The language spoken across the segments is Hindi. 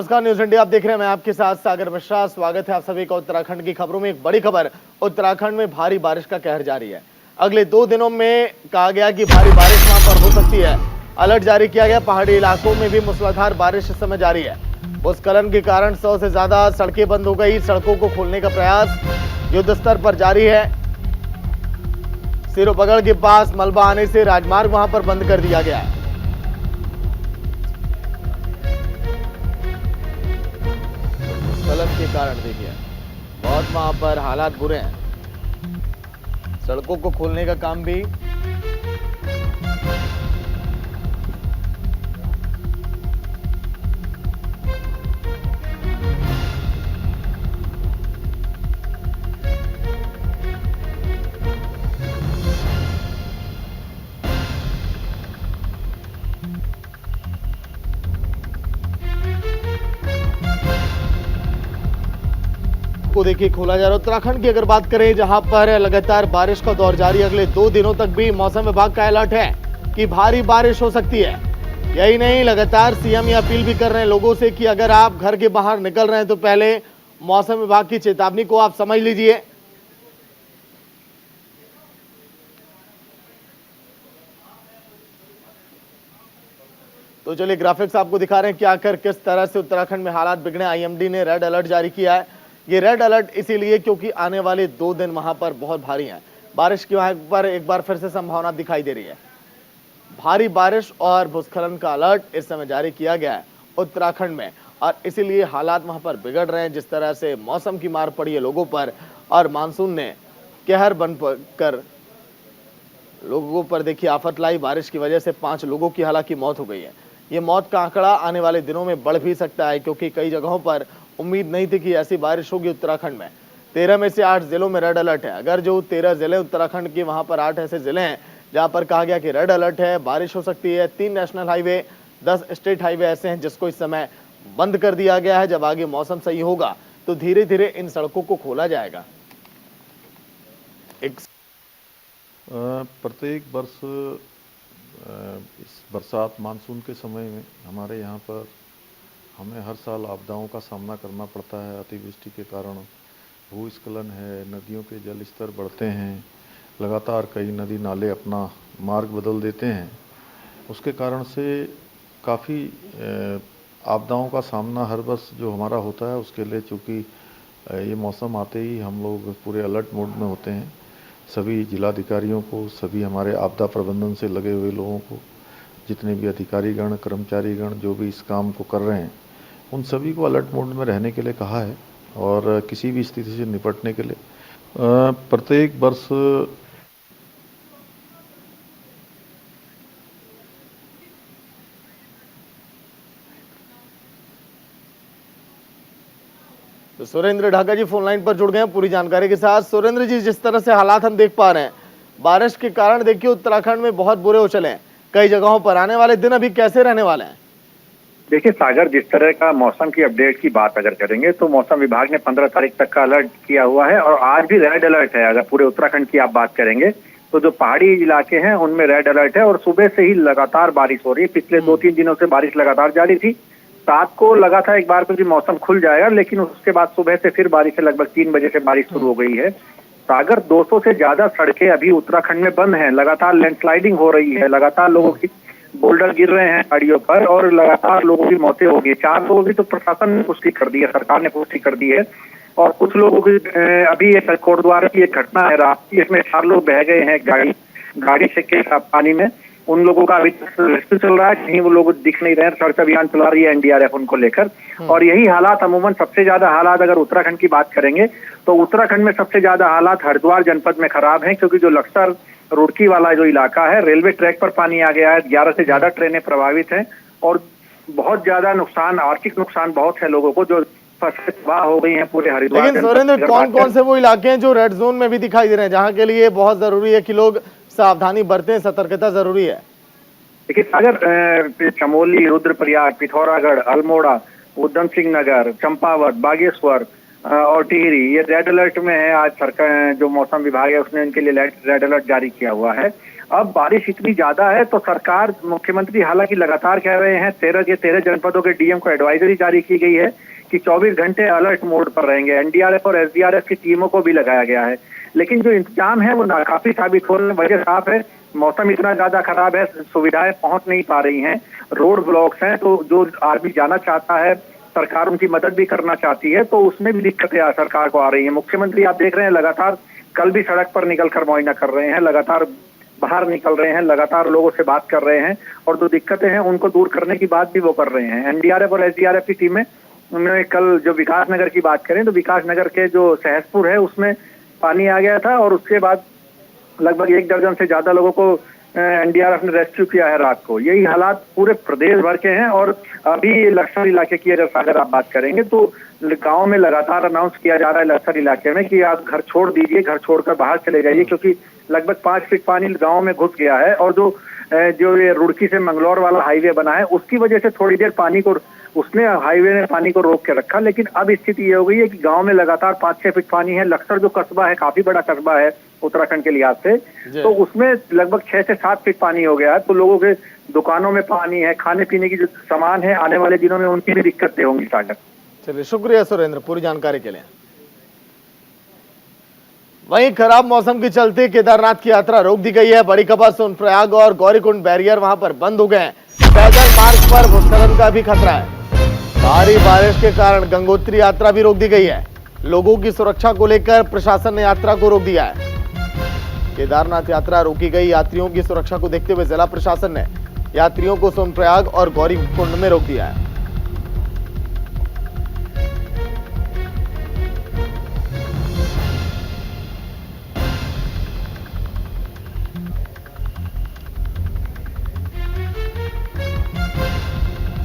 नमस्कार, न्यूज इंडिया आप देख रहे हैं। मैं आपके साथ सागर मिश्रा। स्वागत है आप सभी का उत्तराखंड की खबरों में। एक बड़ी खबर, उत्तराखंड में भारी बारिश का कहर जारी है। अगले 2 दिनों में कहा गया कि भारी बारिश वहां पर हो सकती है। अलर्ट जारी किया गया। पहाड़ी इलाकों में भी मूसलाधार बारिश इस समय जारी है। भूस्खलन के कारण 100 से ज्यादा सड़कें बंद हो गई। सड़कों को खोलने का प्रयास युद्ध स्तर पर जारी है। सिरोपगढ़ के पास मलबा आने से राजमार्ग वहां पर बंद कर दिया गया है। भूस्खलन के कारण देखिए बहुत वहां पर हालात बुरे हैं। सड़कों को खोलने का काम भी को देखिए खोला जा रहा है। उत्तराखंड की अगर बात करें, जहां पर लगातार बारिश का दौर जारी, अगले 2 दिनों तक भी मौसम विभाग का अलर्ट है कि भारी बारिश हो सकती है। यही नहीं, लगातार सीएम ये अपील भी कर रहे हैं लोगों से कि अगर आप घर के बाहर निकल रहे हैं तो पहले मौसम विभाग की चेतावनी को आप समझ लीजिए। तो चलिए ग्राफिक्स आपको दिखा रहे हैं कि आखिर किस तरह से उत्तराखंड में हालात बिगड़े। आईएमडी ने रेड अलर्ट जारी किया है। ये रेड अलर्ट इसीलिए क्योंकि आने वाले 2 दिन वहां पर बहुत भारी हैं। बारिश की वहां पर एक बार फिर से संभावना दिखाई दे रही है। भारी बारिश और भूस्खलन का अलर्ट इस समय जारी किया गया है उत्तराखंड में, और इसीलिए हालात वहां पर बिगड़ रहे हैं। जिस तरह से मौसम की मार पड़ी है लोगों पर और मानसून ने कहर बन कर लोगों पर देखिए आफत लाई। बारिश की वजह से 5 लोगों की हालांकि मौत हो गई है। ये मौत का आंकड़ा आने वाले दिनों में बढ़ भी सकता है, क्योंकि कई जगहों पर उम्मीद नहीं थी कि ऐसी बारिश होगी उत्तराखंड में। 13 में से 8 जिलों में रेड अलर्ट है। अगर जो 13 जिले उत्तराखंड के, वहां पर 8 ऐसे जिले हैं जहां पर कहा गया कि रेड अलर्ट है, बारिश हो सकती है। 3 नेशनल हाईवे, 10 स्टेट हाईवे ऐसे हैं जिसको इस समय बंद कर दिया गया है। जब आगे मौसम सही होगा तो धीरे धीरे इन सड़कों को खोला जाएगा। प्रत्येक वर्ष इस बरसात मानसून के समय में हमारे यहाँ पर हमें हर साल आपदाओं का सामना करना पड़ता है। अतिवृष्टि के कारण भूस्खलन है, नदियों के जल स्तर बढ़ते हैं, लगातार कई नदी नाले अपना मार्ग बदल देते हैं। उसके कारण से काफ़ी आपदाओं का सामना हर वर्ष जो हमारा होता है, उसके लिए चूँकि ये मौसम आते ही हम लोग पूरे अलर्ट मोड में होते हैं। सभी जिलाधिकारियों को, सभी हमारे आपदा प्रबंधन से लगे हुए लोगों को, जितने भी अधिकारीगण, कर्मचारीगण जो भी इस काम को कर रहे हैं, उन सभी को अलर्ट मोड में रहने के लिए कहा है और किसी भी स्थिति से निपटने के लिए प्रत्येक वर्ष तो सुरेंद्र ढाका जी फोन लाइन पर जुड़ गए हैं पूरी जानकारी के साथ। सुरेंद्र जी, जिस तरह से हालात हम देख पा रहे हैं, बारिश के कारण देखिए उत्तराखंड में बहुत बुरे हो चले हैं कई जगहों पर। आने वाले दिन अभी कैसे रहने वाले हैं? देखिए सागर, जिस तरह का मौसम की अपडेट की बात अगर करेंगे तो मौसम विभाग ने 15 तारीख तक का अलर्ट किया हुआ है और आज भी रेड अलर्ट है। अगर पूरे उत्तराखंड की आप बात करेंगे तो जो पहाड़ी इलाके हैं उनमें रेड अलर्ट है और सुबह से ही लगातार बारिश हो रही है। पिछले 2-3 दिनों से बारिश लगातार जारी थी। रात को लगा था एक बार क्योंकि मौसम खुल जाएगा, लेकिन उसके बाद सुबह से फिर बारिश है। लगभग 3 बजे से बारिश शुरू हो गई है। सागर 200 से ज्यादा सड़कें अभी उत्तराखंड में बंद हैं। लगातार लैंडस्लाइडिंग हो रही है, लगातार लोगों की बोल्डर गिर रहे हैं गाड़ियों पर और लगातार लोगों की मौतें हो गई। 4 लोगों की तो प्रशासन ने पुष्टि कर दी है, सरकार ने पुष्टि कर दी है। और कुछ लोगों की अभी ये कोटद्वार की एक घटना है रात की, इसमें 4 लोग बह गए हैं गाड़ी से के पानी में। उन लोगों का अभी रेस्क्यू चल रहा है, कहीं वो लोग दिख नहीं रहे हैं। सर्च अभियान चला रही है एनडीआरएफ उनको लेकर। और यही हालात अमूमन सबसे ज्यादा हालात अगर उत्तराखंड की बात करेंगे तो उत्तराखंड में सबसे ज्यादा हालात हरिद्वार जनपद में खराब हैं, क्योंकि जो लक्सर रुड़की वाला जो इलाका है, रेलवे ट्रैक पर पानी आ गया है। 11 से ज्यादा ट्रेनें प्रभावित हैं और बहुत ज्यादा नुकसान, आर्थिक नुकसान बहुत है लोगों को, जो फसलें तबाह हो गई हैं पूरे हरिद्वार। लेकिन सुरेंद्र, कौन कौन से वो इलाके हैं जो रेड जोन में भी दिखाई दे रहे हैं, जहां के लिए बहुत जरूरी है कि लोग सावधानी बरतें, सतर्कता जरूरी है? देखिए सागर, चमोली, रुद्रप्रयाग, पिथौरागढ़, अल्मोड़ा, उधम सिंह नगर, चंपावत, बागेश्वर और टिहरी ये रेड अलर्ट में है। आज सरकार जो मौसम विभाग है उसने इनके लिए रेड अलर्ट जारी किया हुआ है। अब बारिश इतनी ज्यादा है तो सरकार, मुख्यमंत्री हालांकि लगातार कह रहे हैं, 13 जनपदों के डीएम को एडवाइजरी जारी की गई है कि 24 घंटे अलर्ट मोड पर रहेंगे। एनडीआरएफ और एसडीआरएफ की टीमों को भी लगाया गया है, लेकिन जो इंतजाम है वो नाकाफी साबित हो रहे हैं। वजह साफ है, मौसम इतना ज्यादा खराब है, सुविधाएं पहुंच नहीं पा रही हैं, रोड ब्लॉक्स हैं, तो जो आदमी जाना चाहता है, सरकार उनकी मदद भी करना चाहती है, तो उसमें भी दिक्कतें सरकार को आ रही है। मुख्यमंत्री आप देख रहे हैं लगातार कल भी सड़क पर निकलकर मुआयना कर रहे हैं, लगातार बाहर निकल रहे हैं, लगातार लोगों से बात कर रहे हैं और जो दिक्कतें हैं उनको दूर करने की बात भी वो कर रहे हैं। एनडीआरएफ और एसडीआरएफ की टीमें, उन्होंने कल जो विकास नगर की बात करें तो विकास नगर के जो सहसपुर है उसमें पानी आ गया था और उसके बाद लगभग 1 दर्जन से ज्यादा लोगों को एनडीआरएफ ने रेस्क्यू किया है रात को। यही हालात पूरे प्रदेश भर के हैं और अभी लक्सर इलाके की अगर आप बात करेंगे तो गांव में लगातार अनाउंस किया जा रहा है लक्सर इलाके में कि आप घर छोड़ दीजिए, घर छोड़कर बाहर चले जाइए, क्योंकि लगभग 5 फीट पानी गांव में घुस गया है। और जो ये रुड़की से मंगलौर वाला हाईवे बना है उसकी वजह से थोड़ी देर पानी को हाईवे ने पानी को रोक के रखा, लेकिन अब स्थिति ये हो गई है कि गांव में लगातार 5-6 फीट पानी है। लक्सर जो कस्बा है काफी बड़ा कस्बा है उत्तराखंड के लिहाज से, तो उसमें लगभग 6 से 7 फीट पानी हो गया है। तो लोगों के दुकानों में पानी है, खाने पीने की जो सामान है आने वाले दिनों में उनकी भी दिक्कतें होंगी। सागर, चलिए शुक्रिया सुरेंद्र पूरी जानकारी के लिए। वहीं खराब मौसम के चलते केदारनाथ की यात्रा रोक दी गई है। बड़ी खबर, सोनप्रयाग और गौरीकुंड बैरियर वहां पर बंद हो गए हैं। पैदल मार्ग पर भूस्खलन का भी खतरा है। भारी बारिश के कारण गंगोत्री यात्रा भी रोक दी गई है। लोगों की सुरक्षा को लेकर प्रशासन ने यात्रा को रोक दिया है। केदारनाथ यात्रा रोकी गई। यात्रियों की सुरक्षा को देखते हुए जिला प्रशासन ने यात्रियों को सोनप्रयाग और गौरीकुंड में रोक दिया है।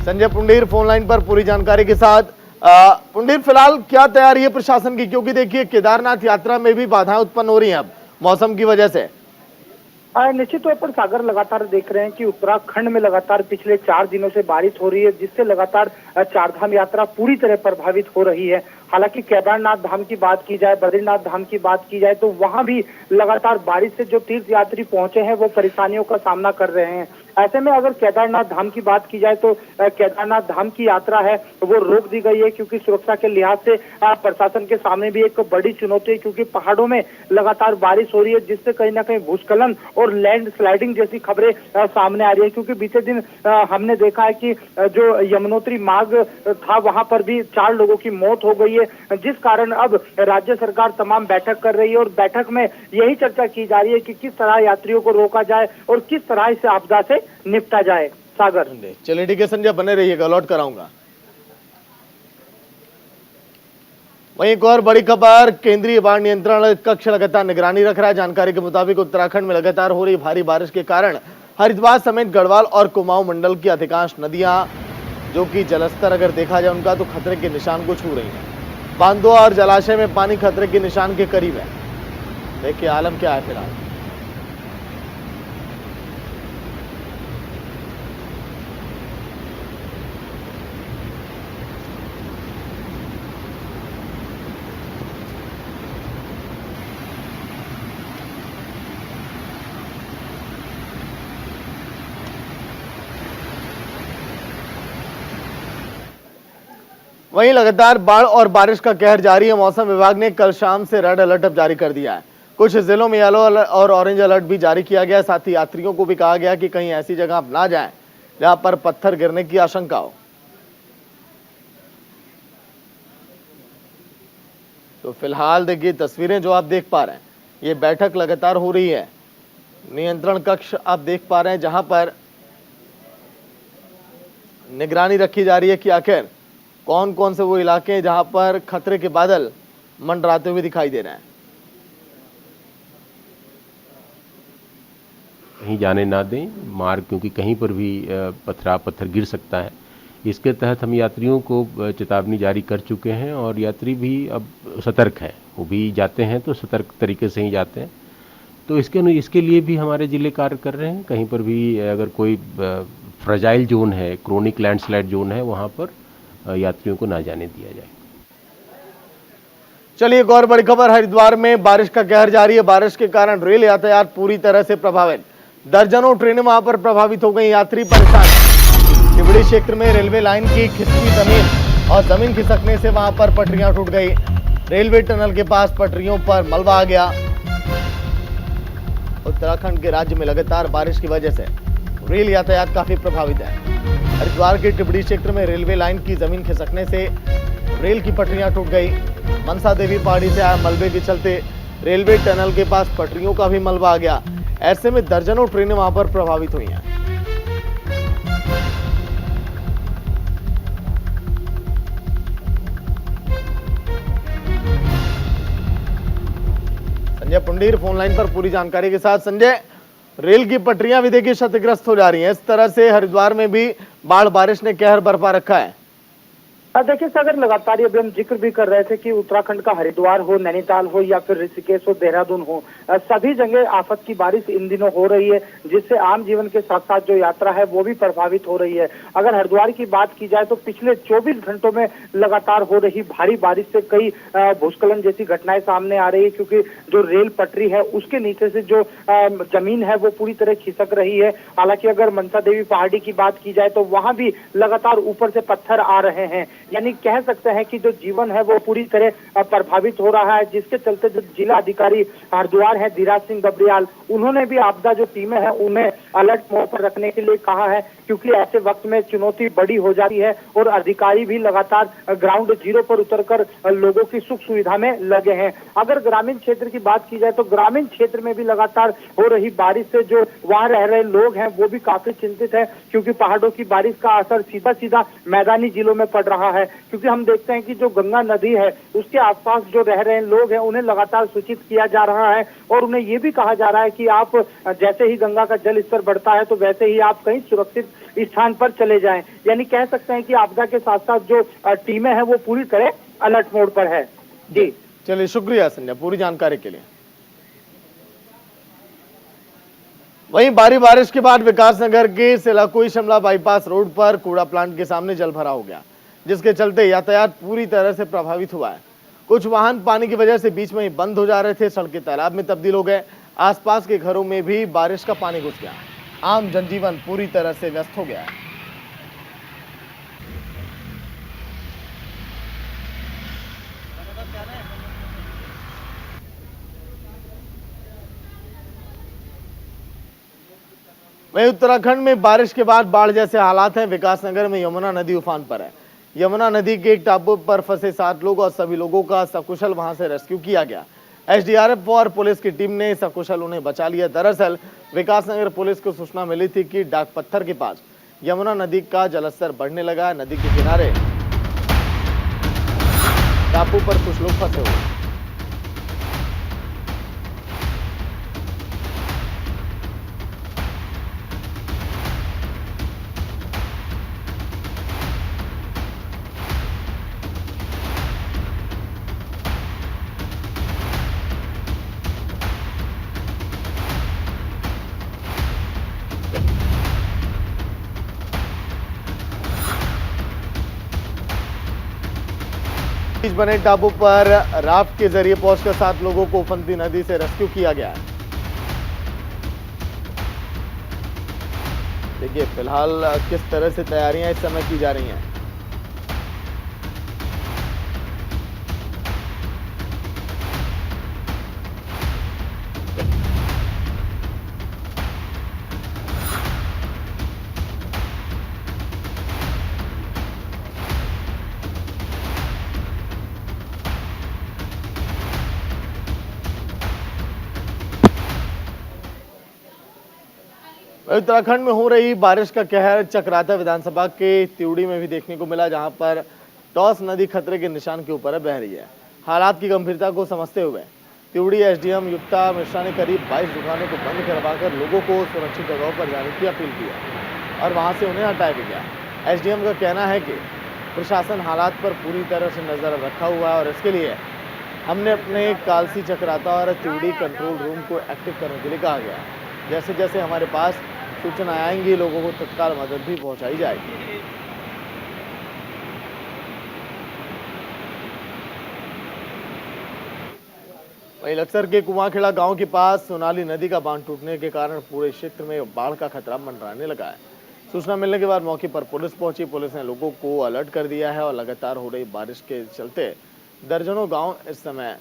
संजय पुंडीर फोन लाइन पर पूरी जानकारी के साथ। पुंडीर, फिलहाल क्या तैयारी है प्रशासन की, क्योंकि देखिए केदारनाथ यात्रा में भी बाधाएं उत्पन्न हो रही हैं अब मौसम की वजह से। निश्चित तौर पर सागर लगातार देख रहे हैं कि उत्तराखंड में लगातार पिछले 4 दिनों से बारिश हो रही है, जिससे लगातार चारधाम यात्रा पूरी तरह प्रभावित हो रही है। हालांकि केदारनाथ धाम की बात की जाए, बद्रीनाथ धाम की बात की जाए तो वहां भी लगातार बारिश से जो तीर्थ यात्री पहुंचे हैं वो परेशानियों का सामना कर रहे हैं। ऐसे में अगर केदारनाथ धाम की बात की जाए तो केदारनाथ धाम की यात्रा है वो रोक दी गई है, क्योंकि सुरक्षा के लिहाज से प्रशासन के सामने भी एक बड़ी चुनौती है, क्योंकि पहाड़ों में लगातार बारिश हो रही है, जिससे कहीं ना कहीं भूस्खलन और लैंड स्लाइडिंग जैसी खबरें सामने आ रही है। क्योंकि बीते दिन हमने देखा है कि जो यमुनोत्री मार्ग था वहां पर भी 4 लोगों की मौत हो गई है, जिस कारण अब राज्य सरकार तमाम बैठक कर रही है और बैठक में यही चर्चा की जा रही है कि किस तरह यात्रियों को रोका जाए और किस तरह इस आपदा से निपटा जाए। सागर, चलिए ठीक है संजय, बने रहिएगा, लौट कर आऊंगा। वहीं एक और बड़ी खबर, केंद्रीय बाढ़ नियंत्रण कक्ष लगातार निगरानी रख रहा है। जानकारी के मुताबिक उत्तराखंड में लगातार हो रही भारी बारिश के कारण हरिद्वार समेत गढ़वाल और कुमाऊं मंडल की अधिकांश नदियां, जो कि जलस्तर अगर देखा जाए उनका, तो खतरे के निशान को छू रही है। बांधों और जलाशय में पानी खतरे के निशान के करीब है। देखिए आलम क्या है फिलहाल। वहीं लगातार बाढ़ और बारिश का कहर जारी है। मौसम विभाग ने कल शाम से रेड अलर्ट अब जारी कर दिया है। कुछ जिलों में येलो और ऑरेंज अलर्ट भी जारी किया गया है। साथ ही यात्रियों को भी कहा गया कि कहीं ऐसी जगह आप ना जाएं जहां पर पत्थर गिरने की आशंका हो। तो फिलहाल देखिए तस्वीरें जो आप देख पा रहे हैं, ये बैठक लगातार हो रही है। नियंत्रण कक्ष आप देख पा रहे हैं जहां पर निगरानी रखी जा रही है कि आखिर कौन कौन से वो इलाके हैं जहां पर खतरे के बादल मंडराते हुए दिखाई दे रहे हैं। कहीं जाने ना दें मार्ग, क्योंकि कहीं पर भी पत्थर गिर सकता है। इसके तहत हम यात्रियों को चेतावनी जारी कर चुके हैं और यात्री भी अब सतर्क है। वो भी जाते हैं तो सतर्क तरीके से ही जाते हैं। तो इसके लिए भी हमारे जिले कार्य कर रहे हैं। कहीं पर भी अगर कोई फ्रजाइल जोन है, क्रोनिक लैंडस्लाइड जोन है, वहाँ पर यात्रियों को ना जाने दिया जाए। चलिए एक और बड़ी खबर, हरिद्वार में बारिश का कहर जारी है। बारिश के कारण रेल यातायात पूरी तरह से प्रभावित। दर्जनों ट्रेनें वहां पर प्रभावित हो गई, यात्री परेशान। तिवड़ी क्षेत्र में रेलवे लाइन की खिसकी जमीन और जमीन खिसकने से वहां पर पटरियां टूट गई। रेलवे टनल के पास पटरियों पर मलबा आ गया। उत्तराखंड के राज्य में लगातार बारिश की वजह से रेल यातायात काफी प्रभावित है। हरिद्वार के तिवड़ी क्षेत्र में रेलवे लाइन की जमीन खिसकने से रेल की पटरियां टूट गई। मनसा देवी पहाड़ी से आए मलबे के चलते रेलवे टनल के पास पटरियों का भी मलबा आ गया। ऐसे में दर्जनों ट्रेनें वहां पर प्रभावित हुई हैं। संजय पुंडीर फोन लाइन पर पूरी जानकारी के साथ। संजय, रेल की पटरियां भी देखिए क्षतिग्रस्त हो जा रही हैं, इस तरह से हरिद्वार में भी बाढ़ बारिश ने कहर बरपा रखा है। देखिए सागर, लगातार अभी हम जिक्र भी कर रहे थे कि उत्तराखंड का हरिद्वार हो, नैनीताल हो या फिर ऋषिकेश हो, देहरादून हो, सभी जगह आफत की बारिश इन दिनों हो रही है, जिससे आम जीवन के साथ साथ जो यात्रा है वो भी प्रभावित हो रही है। अगर हरिद्वार की बात की जाए तो पिछले 24 घंटों में लगातार हो रही भारी बारिश से कई भूस्खलन जैसी घटनाएं सामने आ रही है, क्योंकि जो रेल पटरी है उसके नीचे से जो जमीन है वो पूरी तरह खिसक रही है। हालांकि अगर मनसा देवी पहाड़ी की बात की जाए तो वहां भी लगातार ऊपर से पत्थर आ रहे हैं, यानी कह सकते हैं कि जो जीवन है वो पूरी तरह प्रभावित हो रहा है, जिसके चलते जो जिला अधिकारी हरिद्वार है धीराज सिंह गब्रियाल, उन्होंने भी आपदा जो टीमें हैं उन्हें अलर्ट मोड पर रखने के लिए कहा है, क्योंकि ऐसे वक्त में चुनौती बड़ी हो जाती है और अधिकारी भी लगातार ग्राउंड जीरो पर उतरकर लोगों की सुख सुविधा में लगे हैं। अगर ग्रामीण क्षेत्र की बात की जाए तो ग्रामीण क्षेत्र में भी लगातार हो रही बारिश से जो वहां रह रहे लोग हैं वो भी काफी चिंतित है, क्योंकि पहाड़ों की बारिश का असर सीधा सीधा मैदानी जिलों में पड़ रहा है। क्योंकि हम देखते हैं कि जो गंगा नदी है उसके आसपास जो रह रहे लोग हैं उन्हें लगातार सूचित किया जा रहा है और उन्हें ये भी कहा जा रहा है कि आप जैसे ही गंगा का जल स्तर बढ़ता है तो वैसे ही आप कहीं सुरक्षित स्थान पर चले जाएं। यानी कह सकते हैं कि आपदा के साथ साथ जो टीमें हैं वो पूरी तरह अलर्ट मोड पर है। जी चलिए, शुक्रिया संजय पूरी जानकारी के लिए। वहीं भारी बारिश के बाद विकासनगर के सिलाकुई शिमला बाईपास रोड पर कूड़ा प्लांट के सामने जल भरा हो गया, जिसके चलते यातायात पूरी तरह से प्रभावित हुआ है। कुछ वाहन पानी की वजह से बीच में ही बंद हो जा रहे थे, सड़कें तालाब में तब्दील हो गए। आसपास के घरों में भी बारिश का पानी घुस गया। आम जनजीवन पूरी तरह से व्यस्त हो गया है। वहीं उत्तराखंड में बारिश के बाद बाढ़ जैसे हालात हैं। विकासनगर में यमुना नदी उफान पर है। यमुना नदी के एक टापू पर फंसे 7 लोग और सभी लोगों का सकुशल वहां से रेस्क्यू किया गया। एसडीआरएफ और पुलिस की टीम ने सकुशल उन्हें बचा लिया। दरअसल विकासनगर पुलिस को सूचना मिली थी कि डाक पत्थर के पास यमुना नदी का जलस्तर बढ़ने लगा है। नदी के किनारे टापू पर कुछ लोग फंसे हुए। बीच बने टापू पर राफ्ट के जरिए पहुंचकर 7 लोगों को उफनती नदी से रेस्क्यू किया गया है। देखिए फिलहाल किस तरह से तैयारियां इस समय की जा रही हैं। उत्तराखंड में हो रही बारिश का कहर चक्राता विधानसभा के तिवड़ी में भी देखने को मिला, जहां पर टॉस नदी खतरे के निशान के ऊपर बह रही है। हालात की गंभीरता को समझते हुए तिवड़ी एसडीएम युक्ता मिश्रा ने करीब 22 दुकानों को बंद करवाकर लोगों को सुरक्षित जगहों पर जाने की अपील की है और वहां से उन्हें हटाया भी गया। एसडीएम का कहना है कि प्रशासन हालात पर पूरी तरह से नजर रखा हुआ है और इसके लिए हमने अपने कालसी चक्राता और तिवड़ी कंट्रोल रूम को एक्टिव करने के लिए कहा गया है। जैसे जैसे हमारे पास सूचना आएंगी लोगों को तत्काल मदद भी पहुंचाई जाएगी। वहीं लक्सर के कुआंखेड़ा गांव के पास सोनाली नदी का बांध टूटने के कारण पूरे क्षेत्र में बाढ़ का खतरा मंडराने लगा है। सूचना मिलने के बाद मौके पर पुलिस पहुंची। पुलिस ने लोगों को अलर्ट कर दिया है और लगातार हो रही बारिश के चलते दर्जनों गांव इस समय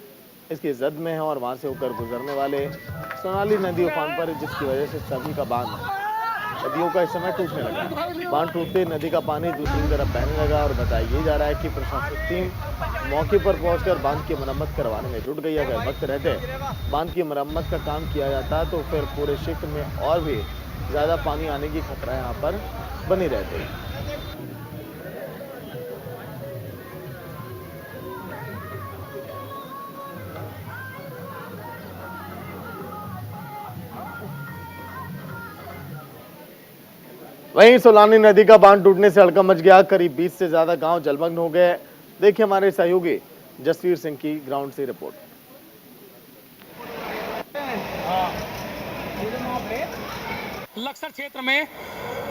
इसकी जद में है और वहां से होकर गुजरने वाले सोनाली नदी उफान पर, जिसकी वजह से सभी का बांध नदियों का इस समय टूटने लगा। बांध टूटते नदी का पानी दूसरी तरफ बहने लगा और बताया ये जा रहा है कि प्रशासनिक टीम मौके पर पहुंचकर बांध की मरम्मत करवाने में जुट गई है। अगर वक्त रहते बांध की मरम्मत का काम किया जाता तो फिर पूरे क्षेत्र में और भी ज्यादा पानी आने की खतरा यहाँ पर बनी रहती। वहीं सोलानी नदी का बांध टूटने से हड़कंप मच गया। करीब 20 से ज्यादा गांव जलमग्न हो गए। देखिए हमारे सहयोगी जसवीर सिंह की ग्राउंड से रिपोर्ट। लक्सर क्षेत्र में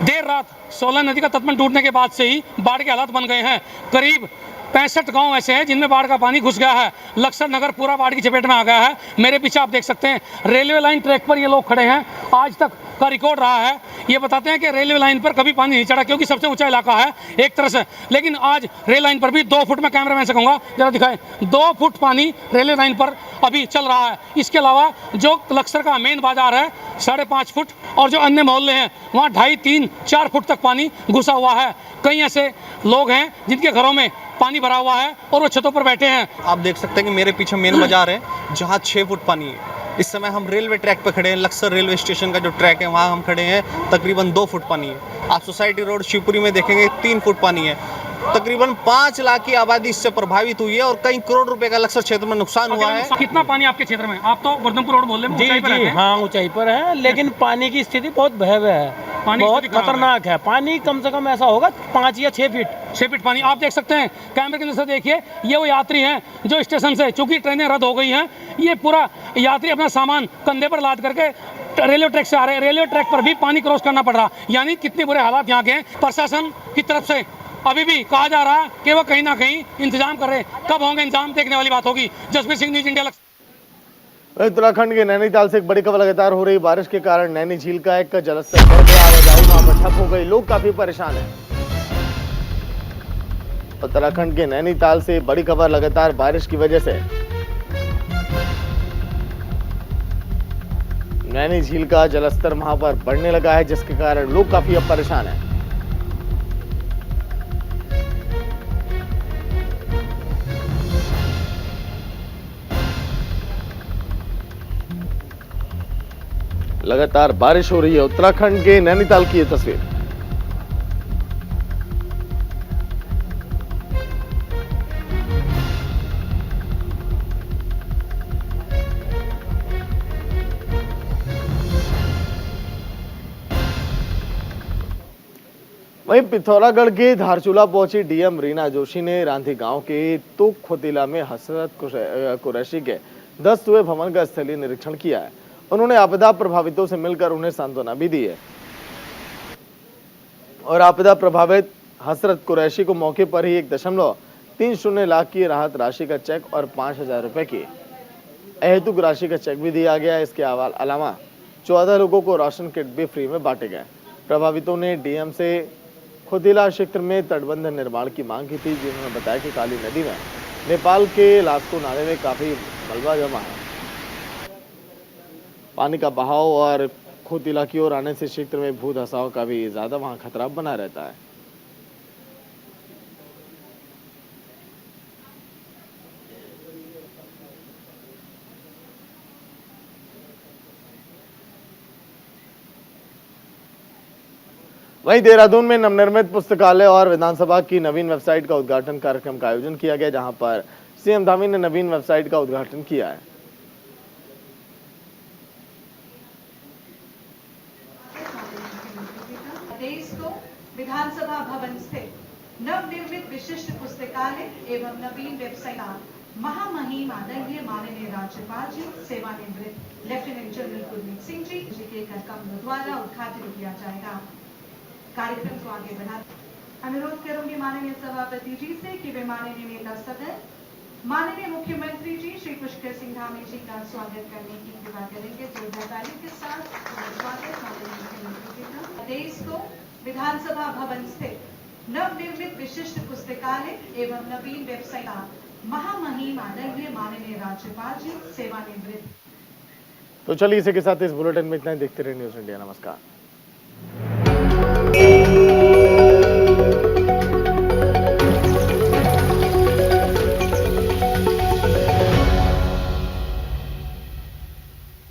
देर रात सोलन नदी का तटबंध टूटने के बाद से ही बाढ़ के हालात बन गए हैं। करीब 65 गांव ऐसे हैं जिनमें बाढ़ का पानी घुस गया है। लक्सर नगर पूरा बाढ़ की चपेट में आ गया है। मेरे पीछे आप देख सकते हैं रेलवे लाइन ट्रैक पर ये लोग खड़े हैं। आज तक का रिकॉर्ड रहा है। ये बताते हैं कि रेलवे लाइन पर कभी पानी नहीं चढ़ा क्योंकि सबसे ऊंचा इलाका है एक तरह से, लेकिन आज रेल लाइन पर भी 2 फुट में, कैमरामैन से कहूँगा जरा दिखाएं, 2 फुट पानी रेलवे लाइन पर अभी चल रहा है। इसके अलावा जो लक्सर का मेन बाजार है 5.5 फुट और जो अन्य मोहल्ले हैं वहाँ 2.5, 3, 4 फुट तक पानी घुसा हुआ है। कई ऐसे लोग हैं जिनके घरों में पानी भरा हुआ है और वो छतों पर बैठे हैं। आप देख सकते हैं कि मेरे पीछे मेन बाजार है जहाँ 6 फुट पानी है। इस समय हम रेलवे ट्रैक पर खड़े हैं। लक्सर रेलवे स्टेशन का जो ट्रैक है वहाँ हम खड़े हैं, तकरीबन 2 फुट पानी है। आप सोसाइटी रोड शिवपुरी में देखेंगे 3 फुट पानी है। तकरीबन 5 लाख की आबादी इससे प्रभावित हुई है और कई करोड़ रुपए का लक्सर क्षेत्र में नुकसान हुआ है। कितना पानी आपके क्षेत्र में? आप तो वर्धनपुर रोड मोहल्ले में ऊंचाई पर रहते हैं। हाँ, ऊंचाई पर है, लेकिन पानी की स्थिति बहुत भयावह है, बहुत खतरनाक है। पानी कम से कम ऐसा होगा 5 या 6 फीट पानी। आप देख सकते हैं कैमरे के नजर से, देखिए ये वो यात्री हैं जो स्टेशन से, चूंकि ट्रेनें रद्द हो गई हैं, ये पूरा यात्री अपना सामान कंधे पर लाद करके रेलवे ट्रैक से आ रहे हैं। रेलवे ट्रैक पर भी पानी क्रॉस करना पड़ रहा, यानी कितने बुरे हालात यहाँ के हैं। प्रशासन की तरफ से अभी भी कहा जा रहा है कि वो कहीं ना कहीं इंतजाम कर रहे हैं। कब होंगे इंतजाम देखने वाली बात होगी। Jasvir Singh, news India. उत्तराखंड के नैनीताल से एक बड़ी खबर। लगातार हो रही बारिश के कारण नैनी झील का एक जलस्तर बढ़ गया, आवाजाही वहां पर ठप हो गई, लोग काफी परेशान हैं। उत्तराखंड के नैनीताल से बड़ी खबर। लगातार बारिश की वजह से नैनी झील का जलस्तर वहां पर बढ़ने लगा है, जिसके कारण लोग काफी अब परेशान हैं। लगातार बारिश हो रही है। उत्तराखंड के नैनीताल की ये तस्वीर। वहीं पिथौरागढ़ के धारचूला पहुंची डीएम रीना जोशी ने रांधी गांव के तुक खोतिला में हसरत कुरैशी के 10वें भवन का स्थलीय निरीक्षण किया है। उन्होंने आपदा प्रभावितों से मिलकर उन्हें सांत्वना भी दी है और आपदा प्रभावित हसरत कुरैशी को मौके पर ही 1.30 लाख की राहत राशि का चेक और 5,000 रुपए की अहेतुक राशि का चेक भी दिया गया। इसके अलावा 14 लोगों को राशन किट भी फ्री में बांटे गए। प्रभावितों ने डीएम से खोतिला क्षेत्र में तटबंध निर्माण की मांग की थी, जिन्होंने बताया कि काली नदी में नेपाल के लास्को नाले में काफी मलबा जमा है। पानी का बहाव और खोतिला की ओर आने से क्षेत्र में भू धसाव का भी ज्यादा वहां खतरा बना रहता है। वहीं देहरादून में नवनिर्मित पुस्तकालय और विधानसभा की नवीन वेबसाइट का उद्घाटन कार्यक्रम का आयोजन किया गया, जहां पर सीएम धामी ने नवीन वेबसाइट का उद्घाटन किया है। विधानसभा भवन स्थित नवनिर्मित विशिष्ट पुस्तकालय एवं नवीन वेबसाइट महामहिम आदरणीय माननीय राज्यपाल जी सेवानिवृत्त लेफ्टिनेंट जनरल गुरमीत सिंह जी के कार्यक्रम द्वारा उद्घाटन किया जाएगा। कार्यक्रम को आगे बढ़ा अनुरोध करूंगी माननीय सभापति जी से कि वे माननीय नेता सदन माननीय मुख्यमंत्री जी श्री पुष्कर विक्टर सिंह धामी जी का स्वागत करने की कृपा करेंगे। जोरदार तालियों के साथ स्वागत माननीय मुख्यमंत्री जी का। देश को विधानसभा भवन स्थित नवनिर्मित विशिष्ट पुस्तकालय एवं नवीन वेबसाइट का महामहिम आदरणीय माननीय राज्यपाल जी सेवानिवृत्त। तो चलिए इसी के साथ इस बुलेटिन में इतना ही। देखते रहिए न्यूज़ इंडिया। नमस्कार।